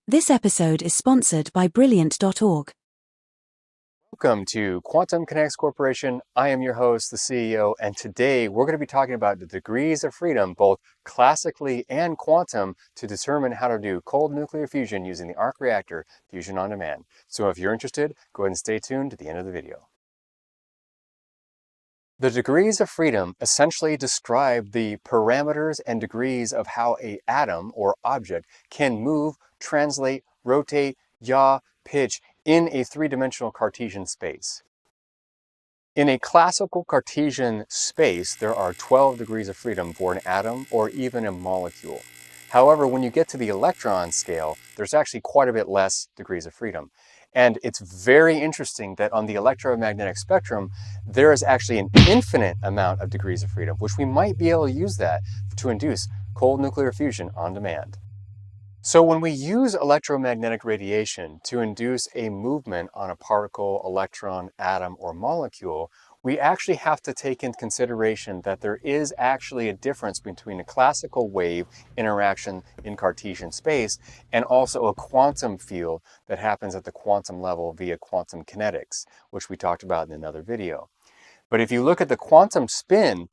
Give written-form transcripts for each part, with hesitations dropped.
This episode is sponsored by Brilliant.org. Welcome to Quantum Kinetics Corporation. I am your host, the CEO, and today we're going to be talking about the degrees of freedom, both classically and quantum, to determine how to do cold nuclear fusion using the ARC reactor, fusion on demand. So if you're interested, go ahead and stay tuned to the end of the video. The degrees of freedom essentially describe the parameters and degrees of how an atom or object can move, translate, rotate, yaw, pitch in a three-dimensional Cartesian space. In a classical Cartesian space, there are 12 degrees of freedom for an atom or even a molecule. However, when you get to the electron scale, there's actually quite a bit less degrees of freedom. And it's very interesting that on the electromagnetic spectrum, there is actually an infinite amount of degrees of freedom, which we might be able to use that to induce cold nuclear fusion on demand. So when we use electromagnetic radiation to induce a movement on a particle, electron, atom, or molecule, we actually have to take into consideration that there is actually a difference between a classical wave interaction in Cartesian space and also a quantum field that happens at the quantum level via quantum kinetics, which we talked about in another video. But if you look at the quantum spin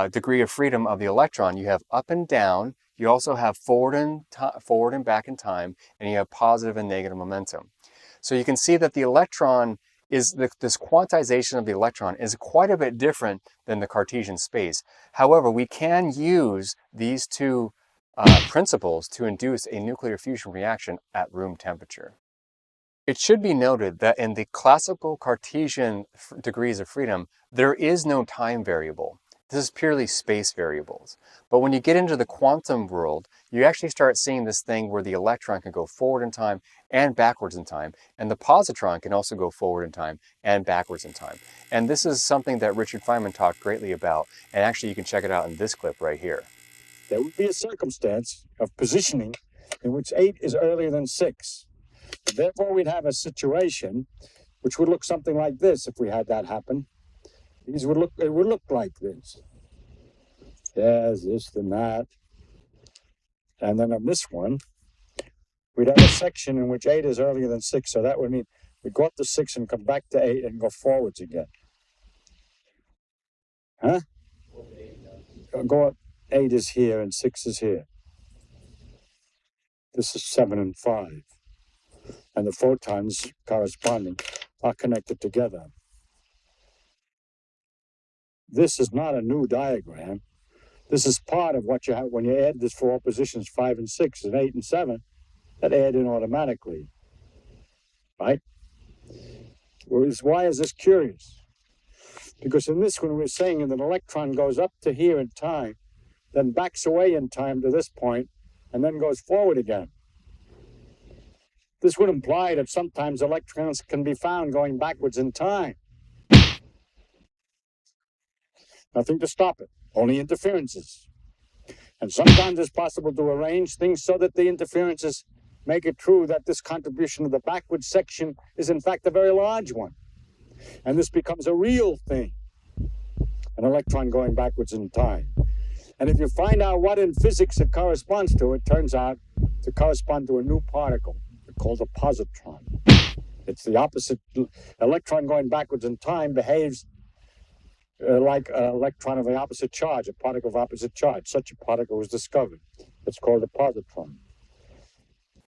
degree of freedom of the electron, you have up and down. You also have forward and back in time, and you have positive and negative momentum. So you can see that the electron is, this quantization of the electron is quite a bit different than the Cartesian space. However, we can use these two principles to induce a nuclear fusion reaction at room temperature. It should be noted that in the classical Cartesian degrees of freedom, there is no time variable. This is purely space variables. But when you get into the quantum world, you actually start seeing this thing where the electron can go forward in time and backwards in time, and the positron can also go forward in time and backwards in time. And this is something that Richard Feynman talked greatly about, and actually you can check it out in this clip right here. There would be a circumstance of positioning in which 8 is earlier than 6. Therefore, we'd have a situation which would look something like this if we had that happen. It would look like this. Yes, this and that. And then on this one, we'd have a section in which 8 is earlier than 6. So that would mean we go up to 6 and come back to 8 and go forwards again. Huh? Go up. 8 is here and 6 is here. This is 7 and 5. And the photons corresponding are connected together. This is not a new diagram. This is part of what you have when you add these 4 positions, 5 and 6 and 8 and 7, that add in automatically, right? Why is this curious? Because in this one, we're saying that an electron goes up to here in time, then backs away in time to this point, and then goes forward again. This would imply that sometimes electrons can be found going backwards in time. Nothing to stop it, only interferences. And sometimes it's possible to arrange things so that the interferences make it true that this contribution of the backward section is in fact a very large one. And this becomes a real thing, an electron going backwards in time. And if you find out what in physics it corresponds to, it turns out to correspond to a new particle called a positron. It's the opposite. Electron going backwards in time behaves like an electron of the opposite charge, a particle of opposite charge. Such a particle was discovered. It's called a positron.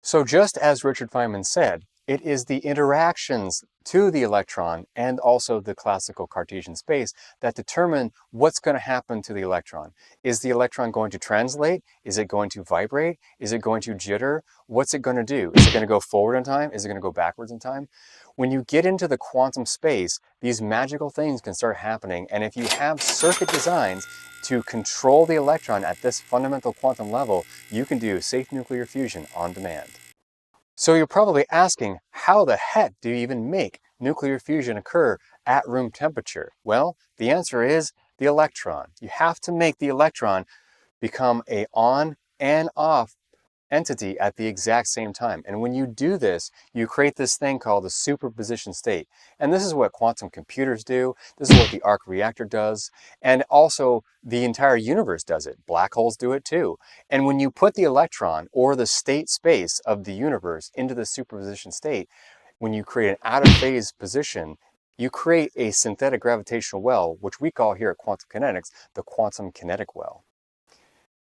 So just as Richard Feynman said, it is the interactions to the electron and also the classical Cartesian space that determine what's going to happen to the electron. Is the electron going to translate? Is it going to vibrate? Is it going to jitter? What's it going to do? Is it going to go forward in time? Is it going to go backwards in time? When you get into the quantum space, these magical things can start happening. And if you have circuit designs to control the electron at this fundamental quantum level, you can do safe nuclear fusion on demand. So you're probably asking, how the heck do you even make nuclear fusion occur at room temperature? Well, the answer is the electron. You have to make the electron become an on and off entity at the exact same time. And when you do this, you create this thing called the superposition state. And this is what quantum computers do. This is what the ARC reactor does. And also the entire universe does it. Black holes do it too. And when you put the electron or the state space of the universe into the superposition state, when you create an out of phase position, you create a synthetic gravitational well, which we call here at Quantum Kinetics the Quantum Kinetic Well.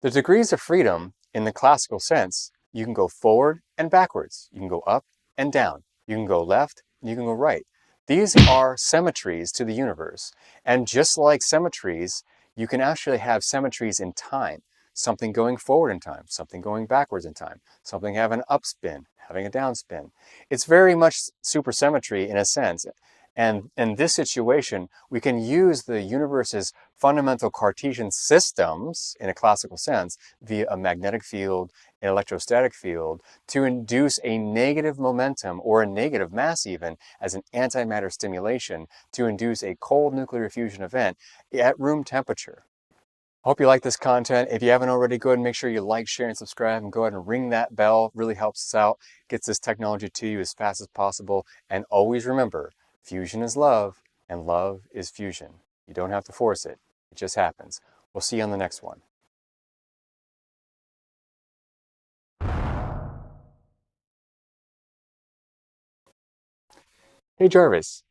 The degrees of freedom, in the classical sense, you can go forward and backwards. You can go up and down. You can go left and you can go right. These are symmetries to the universe. And just like symmetries, you can actually have symmetries in time. Something going forward in time, something going backwards in time, something having an upspin, having a downspin. It's very much supersymmetry in a sense. And in this situation, we can use the universe's fundamental Cartesian systems, in a classical sense, via a magnetic field, an electrostatic field, to induce a negative momentum or a negative mass even as an antimatter stimulation to induce a cold nuclear fusion event at room temperature. I hope you like this content. If you haven't already, go ahead and make sure you like, share, and subscribe, and go ahead and ring that bell. It really helps us out, gets this technology to you as fast as possible. And always remember, fusion is love, and love is fusion. You don't have to force it. It just happens. We'll see you on the next one. Hey Jarvis,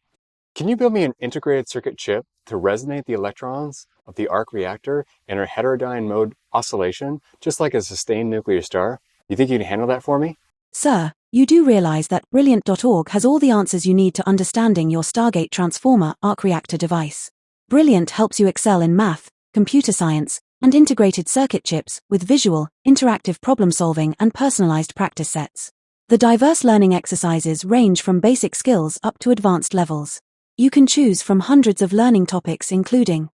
can you build me an integrated circuit chip to resonate the electrons of the ARC reactor in a heterodyne mode oscillation, just like a sustained nuclear star? You think you can handle that for me? Sir, you do realize that Brilliant.org has all the answers you need to understanding your Stargate Transformer ARC reactor device. Brilliant helps you excel in math, computer science, and integrated circuit chips with visual, interactive problem solving and personalized practice sets. The diverse learning exercises range from basic skills up to advanced levels. You can choose from hundreds of learning topics including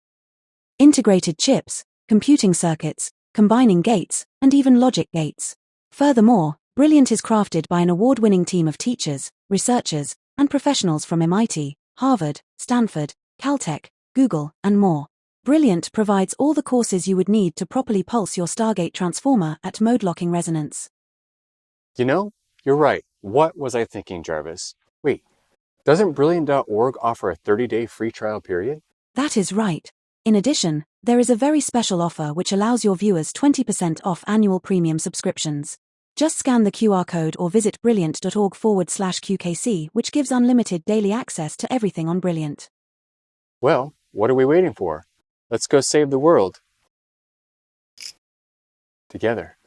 integrated chips, computing circuits, combining gates, and even logic gates. Furthermore, Brilliant is crafted by an award-winning team of teachers, researchers, and professionals from MIT, Harvard, Stanford, Caltech, Google, and more. Brilliant provides all the courses you would need to properly pulse your Stargate Transformer at mode-locking resonance. You know, you're right. What was I thinking, Jarvis? Wait, doesn't Brilliant.org offer a 30-day free trial period? That is right. In addition, there is a very special offer which allows your viewers 20% off annual premium subscriptions. Just scan the QR code or visit brilliant.org/QKC, which gives unlimited daily access to everything on Brilliant. Well, what are we waiting for? Let's go save the world. Together.